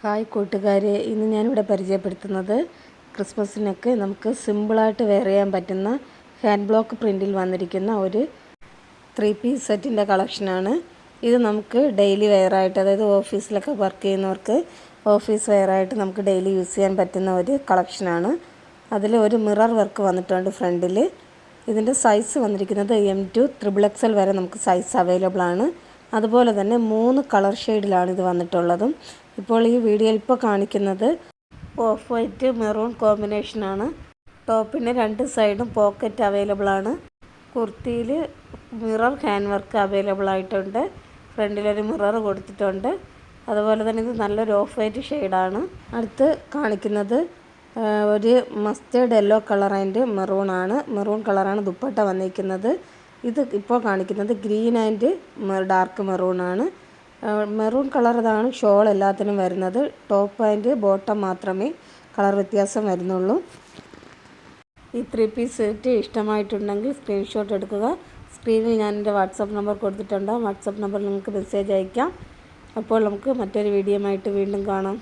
Hi കൂട്ടുകാരെ, ഇന്ന് ഞാനിവിടെ പരിചയപ്പെടുത്തുന്നത് ക്രിസ്മസിനൊക്കെ നമുക്ക് സിമ്പിളായിട്ട് വെയർ ചെയ്യാൻ പറ്റുന്ന ഹാൻഡ് ബ്ലോക്ക് പ്രിൻറ്റിൽ വന്നിരിക്കുന്ന ഒരു 3 പീസ് സെറ്റിൻ്റെ കളക്ഷനാണ്. ഇത് നമുക്ക് ഡെയിലി വെയറായിട്ട്, അതായത് ഓഫീസിലൊക്കെ വർക്ക് ചെയ്യുന്നവർക്ക് ഓഫീസ് വെയറായിട്ട് നമുക്ക് ഡെയിലി യൂസ് ചെയ്യാൻ പറ്റുന്ന ഒരു കളക്ഷനാണ്. അതിൽ ഒരു മിറർ വർക്ക് വന്നിട്ടുണ്ട് ഫ്രണ്ടിൽ. ഇതിൻ്റെ സൈസ് വന്നിരിക്കുന്നത് M2 XXL വരെ നമുക്ക് സൈസ് അവൈലബിൾ ആണ്. അതുപോലെ തന്നെ 3 കളർ ഷെയ്ഡിലാണ് ഇത് വന്നിട്ടുള്ളതും. ഇപ്പോൾ ഈ വീഡിയോയിൽ കാണിക്കുന്നത് ഓഫ് വൈറ്റ് മെറൂൺ കോമ്പിനേഷനാണ്. ടോപ്പിന് 2 സൈഡും പോക്കറ്റ് അവൈലബിൾ ആണ്. കുർത്തിയിൽ മിറർ ഹാൻഡ് വർക്ക് അവൈലബിൾ ആയിട്ടുണ്ട്. ഫ്രണ്ടിലൊരു മിറർ കൊടുത്തിട്ടുണ്ട്. അതുപോലെ തന്നെ ഇത് നല്ലൊരു ഓഫ് വൈറ്റ് ഷെയ്ഡാണ്. അടുത്ത് കാണിക്കുന്നത് ഒരു mustard yellow colour and maroon ആണ്. മെറൂൺ കളറാണ് ദുപ്പട്ട വന്നിരിക്കുന്നത്. ഇത് ഇപ്പോൾ കാണിക്കുന്നത് ഗ്രീൻ ആൻഡ് ഡാർക്ക് മെറൂൺ ആണ്. മെറൂൺ കളർ ഇതാണ് ഷോൾ എല്ലാത്തിനും വരുന്നത്. ടോപ്പ് ആൻഡ് ബോട്ടം മാത്രമേ കളർ വ്യത്യാസം വരുന്നുള്ളൂ. ഈ 3 പീസ് സെറ്റ് ഇഷ്ടമായിട്ടുണ്ടെങ്കിൽ സ്ക്രീൻഷോട്ട് എടുക്കുക. സ്ക്രീനിൽ ഞാൻ എൻ്റെ വാട്സപ്പ് നമ്പർ കൊടുത്തിട്ടുണ്ട്. വാട്സപ്പ് നമ്പറിൽ നിങ്ങൾക്ക് മെസ്സേജ് അയക്കാം. അപ്പോൾ നമുക്ക് മറ്റൊരു വീഡിയോ ആയിട്ട് വീണ്ടും കാണാം.